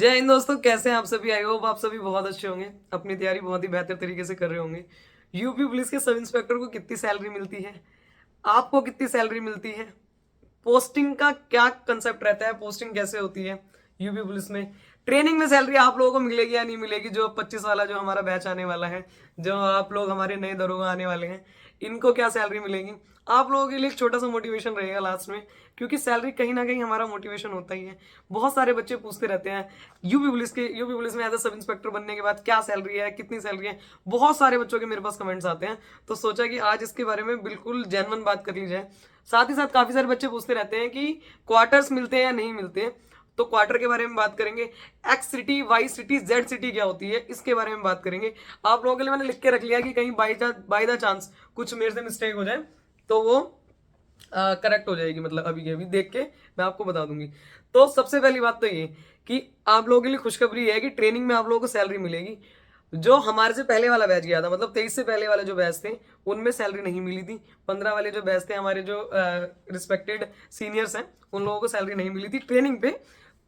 जय हिंद दोस्तों, कैसे हैं आप सभी। आई होप आप सभी बहुत अच्छे होंगे, अपनी तैयारी बहुत ही बेहतर तरीके से कर रहे होंगे। यूपी पुलिस के सब इंस्पेक्टर को कितनी सैलरी मिलती है, आपको कितनी सैलरी मिलती है, पोस्टिंग का क्या कंसेप्ट रहता है, पोस्टिंग कैसे होती है यूपी पुलिस में, ट्रेनिंग में सैलरी आप लोगों को मिलेगी या नहीं मिलेगी, जो 25 वाला जो हमारा बैच आने वाला है, जो आप लोग हमारे नए दरोगा आने वाले हैं, इनको क्या सैलरी मिलेगी। आप लोगों के लिए एक छोटा सा मोटिवेशन रहेगा लास्ट में, क्योंकि सैलरी कहीं ना कहीं हमारा मोटिवेशन होता ही है। बहुत सारे बच्चे पूछते रहते हैं यूपी पुलिस में एज अ सब इंस्पेक्टर बनने के बाद क्या सैलरी है, कितनी सैलरी है। बहुत सारे बच्चों के मेरे पास कमेंट्स आते हैं, तो सोचा कि आज इसके बारे में बिल्कुल जेन्युइन बात कर ली जाए। साथ ही साथ काफी सारे बच्चे पूछते रहते हैं कि क्वार्टर्स मिलते हैं या नहीं मिलते, तो क्वार्टर के बारे में बात करेंगे। X city, Y city, Z city क्या होती है, इसके बारे में बात करेंगे। आप लोगों के लिए मैंने लिख के रख लिया कि कहीं बाई द चांस कुछ मेरे से मिस्टेक हो जाए तो वो करेक्ट हो जाएगी, मतलब अभी के अभी देख के मैं आपको बता दूंगी। तो सबसे पहली बात तो ये कि आप लोगों के लिए खुशखबरी है कि ट्रेनिंग में आप लोगों को सैलरी मिलेगी। जो हमारे से पहले वाला बैच गया था, मतलब 23 से पहले वाले जो बैच थे, उनमें सैलरी नहीं मिली थी। 15 वाले जो बैच थे, हमारे जो रिस्पेक्टेड सीनियर्स हैं, उन लोगों को सैलरी नहीं मिली थी ट्रेनिंग पे।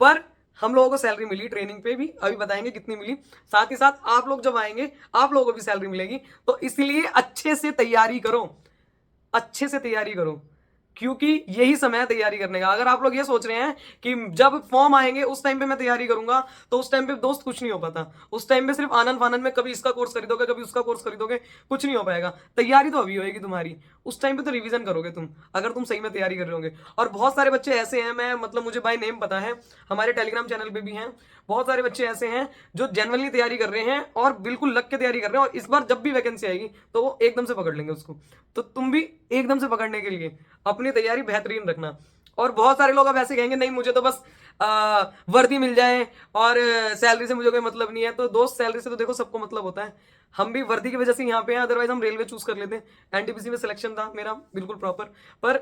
पर हम लोगों को सैलरी मिली ट्रेनिंग पे भी, अभी बताएंगे कितनी मिली। साथ ही साथ आप लोग जब आएंगे आप लोगों को भी सैलरी मिलेगी। तो इसलिए अच्छे से तैयारी करो, अच्छे से तैयारी करो, क्योंकि यही समय है तैयारी करने का। अगर आप लोग ये सोच रहे हैं कि जब फॉर्म आएंगे उस टाइम पे मैं तैयारी करूंगा, तो उस टाइम पे दोस्त कुछ नहीं हो पाता। उस टाइम पे सिर्फ आनंद फानंद में कभी इसका कोर्स खरीदोगे, कभी उसका कोर्स खरीदोगे, कुछ नहीं हो पाएगा। तैयारी तो अभी होएगी तुम्हारी, उस टाइम पे तो रिवीजन करोगे तुम, अगर तुम सही में तैयारी कर रहे होगे। और बहुत सारे बच्चे ऐसे हैं, मैं मतलब मुझे बाय नेम पता है, हमारे टेलीग्राम चैनल पे भी हैं। बहुत सारे बच्चे ऐसे हैं जो जेन्युइनली तैयारी कर रहे हैं और बिल्कुल लग के तैयारी कर रहे हैं, और इस बार जब भी वैकेंसी आएगी तो वो एकदम से पकड़ लेंगे उसको। तो तुम भी एकदम से पकड़ने के लिए अपनी तैयारी बेहतरीन रखना। और बहुत सारे लोग अब ऐसे कहेंगे नहीं मुझे तो बस वर्दी मिल जाए और सैलरी से मुझे कोई मतलब नहीं है। तो दोस्त, सैलरी से तो देखो सबको मतलब होता है। हम भी वर्दी की वजह से यहाँ पे हैं, अदरवाइज हम रेलवे चूज कर लेते। एनटीपीसी में सिलेक्शन था मेरा बिल्कुल प्रॉपर, पर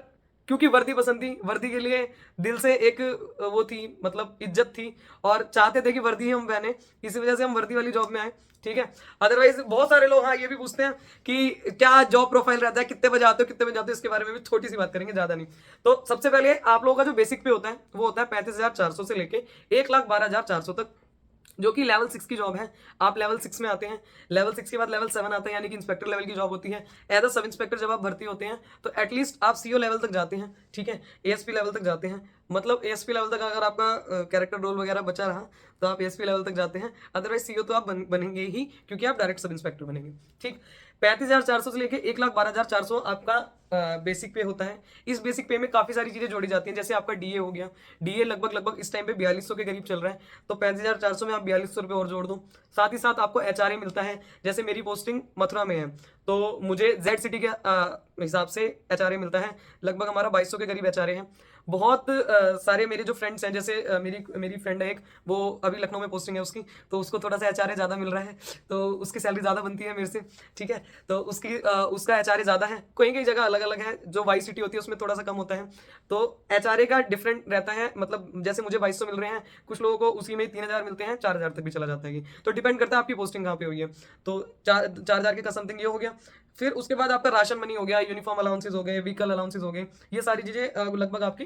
क्योंकि वर्दी पसंद थी, वर्दी के लिए दिल से एक वो थी, मतलब इज्जत थी, और चाहते थे कि वर्दी ही हम पहने, इसी वजह से हम वर्दी वाली जॉब में आए। ठीक है। अदरवाइज बहुत सारे लोग हाँ ये भी पूछते हैं कि क्या जॉब प्रोफाइल रहता है, कितने बजे आते हो, कितने बजे आते हो, इसके बारे में भी छोटी सी बात करेंगे, ज्यादा नहीं। तो सबसे पहले आप लोगों का जो बेसिक पे होता है वो होता है 35,400 से लेके 1,12,400 तक, जो कि लेवल 6 की जॉब है। आप लेवल 6 में आते हैं, लेवल 6 के बाद लेवल 7 आता है, यानी कि इंस्पेक्टर लेवल की जॉब होती है। एज अ सब इंस्पेक्टर जब आप भर्ती होते हैं तो एटलीस्ट आप सीओ लेवल तक जाते हैं, ठीक है, एएसपी लेवल तक जाते हैं। मतलब एएसपी लेवल तक अगर आपका कैरेक्टर रोल वगैरह बचा रहा तो आप एएसपी लेवल तक जाते हैं, अदरवाइज सीओ तो आप बनेंगे ही, क्योंकि आप डायरेक्ट सब इंस्पेक्टर बनेंगे। ठीक। 35,400 से लेके 1,12,400 आपका बेसिक पे होता है। इस बेसिक पे में काफी सारी चीजें जोड़ी जाती हैं, जैसे आपका डीए हो गया। डीए लगभग लगभग इस टाइम पे 4200 के करीब चल रहा है, तो 35,400 में आप 4200 रुपये और जोड़ दो। साथ ही साथ आपको एचआरए मिलता है। जैसे मेरी पोस्टिंग मथुरा में है, तो मुझे जेड सिटी के हिसाब से एचआरए मिलता है। लगभग हमारा 2200 के करीब एचआरए है। बहुत सारे मेरे जो फ्रेंड्स हैं, जैसे मेरी मेरी फ्रेंड है एक, वो अभी लखनऊ में पोस्टिंग है उसकी, तो उसको थोड़ा सा एचआरए ज़्यादा मिल रहा है, तो उसकी सैलरी ज़्यादा बनती है मेरे से। ठीक है। तो उसका एचआरए ज़्यादा है, कहीं कहीं जगह अलग अलग है। जो वाई सिटी होती है उसमें थोड़ा सा कम होता है, तो एचआरए का डिफरेंट रहता है। मतलब जैसे मुझे 2200 मिल रहे हैं, कुछ लोगों को उसी में 3000 मिलते हैं, 4000 तक भी चला जाता है ये, तो डिपेंड करता है आपकी पोस्टिंग कहाँ पे हुई है। तो 4000 के का समथिंग ये हो गया। फिर उसके बाद आपका राशन मनी हो गया, यूनिफॉर्म अलाउंसेज हो गए, व्हीकल अलाउंसेज हो गए, ये सारी चीज़ें लगभग आपकी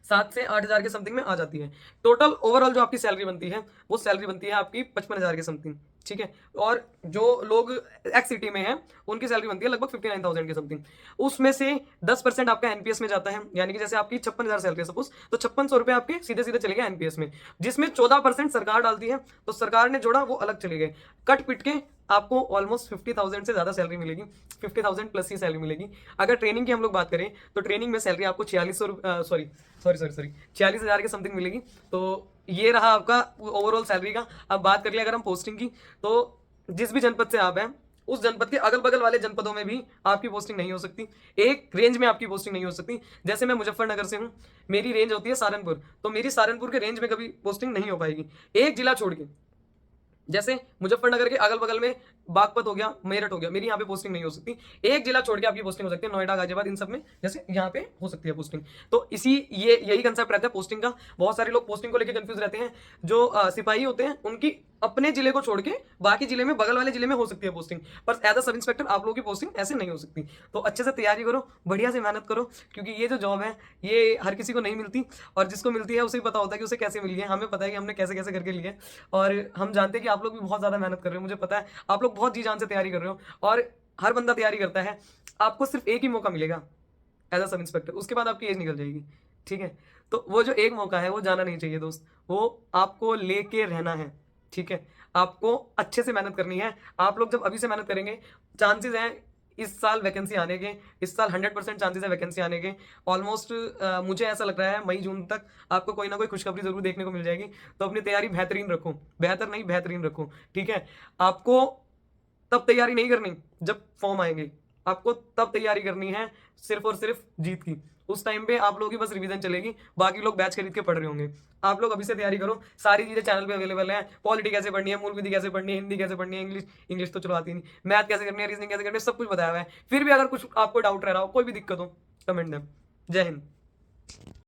7 से 8 हजार के समथिंग में आ जाती है। टोटल ओवरऑल जो आपकी सैलरी बनती है वो सैलरी बनती है आपकी 55,000 के समथिंग। ठीक है। और जो लोग एक्स सिटी में हैं उनकी सैलरी बनती है लगभग 59,000 के समथिंग। उसमें से 10% आपका एनपीएस में जाता है, यानी कि जैसे आपकी 56,000 सैलरी है सपोज, तो 5600 रुपए आपके सीधे सीधे चले गए एनपीएस में, जिसमें 14% सरकार डालती है। तो सरकार ने जोड़ा वो अलग चले गए, कट पिट के आपको ऑलमोस्ट 50,000 से ज्यादा सैलरी मिलेगी, 50,000 प्लस ही सैलरी मिलेगी। अगर ट्रेनिंग की हम लोग बात करें तो ट्रेनिंग में सैलरी आपको 46,000 के समथिंग मिलेगी। तो ये रहा आपका ओवरऑल सैलरी का। अब बात कर लिया अगर हम पोस्टिंग की, तो जिस भी जनपद से आप हैं उस जनपद के अगल बगल वाले जनपदों में भी आपकी पोस्टिंग नहीं हो सकती, एक रेंज में आपकी पोस्टिंग नहीं हो सकती। जैसे मैं मुजफ्फरनगर से हूं, मेरी रेंज होती है सहारनपुर, तो मेरी सहारनपुर के रेंज में कभी पोस्टिंग नहीं हो पाएगी, एक जिला छोड़ के। जैसे मुजफ्फरनगर के अगल बगल में बागपत हो गया, मेरठ हो गया, मेरी यहाँ पे पोस्टिंग नहीं हो सकती। एक जिला छोड़ के आपकी पोस्टिंग हो सकती है, नोएडा, गाजियाबाद, इन सब में जैसे यहाँ पे हो सकती है पोस्टिंग। तो यही कंसेप्ट रहता है पोस्टिंग का। बहुत सारे लोग पोस्टिंग को लेकर कंफ्यूज रहते हैं। जो सिपाही होते हैं उनकी अपने जिले को छोड़ के बाकी जिले में, बगल वाले जिले में हो सकती है पोस्टिंग, पर एज अ सब इंस्पेक्टर आप लोगों की पोस्टिंग ऐसे नहीं हो सकती। तो अच्छे से तैयारी करो, बढ़िया से मेहनत करो, क्योंकि ये जो जॉब है ये हर किसी को नहीं मिलती, और जिसको मिलती है उसे भी पता होता है कि उसे कैसे मिली है। हमें पता है कि हमने कैसे कैसे करके ली है, और हम जानते हैं कि आप लोग भी बहुत ज़्यादा मेहनत कर रहे हो। मुझे पता है आप लोग बहुत जी जान से तैयारी कर रहे हो, और हर बंदा तैयारी करता है। आपको सिर्फ एक ही मौका मिलेगा एज अ सब इंस्पेक्टर, उसके बाद आपकी एज निकल जाएगी, ठीक है। तो वो जो एक मौका है वो जाना नहीं चाहिए दोस्त, वो आपको लेके रहना है, ठीक है। आपको अच्छे से मेहनत करनी है। आप लोग जब अभी से मेहनत करेंगे, चांसेस हैं इस साल वैकेंसी आने के, इस साल 100% चांसेस है वैकेंसी आने के। ऑलमोस्ट मुझे ऐसा लग रहा है मई जून तक आपको कोई ना कोई खुशखबरी जरूर देखने को मिल जाएगी। तो अपनी तैयारी बेहतरीन रखो, बेहतर नहीं बेहतरीन रखो, ठीक है। आपको तब तैयारी नहीं करनी जब फॉर्म आएंगे, आपको तब तैयारी करनी है सिर्फ और सिर्फ जीत की। उस टाइम पे आप लोगों की बस रिवीजन चलेगी, बाकी लोग बैच खरीद के पढ़ रहे होंगे। आप लोग अभी से तैयारी करो, सारी चीजें चैनल पे अवेलेबल है। पॉलिटी कैसे पढ़नी है, मूल विधि कैसे पढ़नी है, हिंदी कैसे पढ़नी है, इंग्लिश इंग्लिश तो चलो आती नहीं, मैथ कैसे करनी है, रीजनिंग कैसे करनी है, सब कुछ बताया हुआ है। फिर भी अगर कुछ आपको डाउट रह रहा हो, कोई भी दिक्कत हो, कमेंट दें। जय हिंद।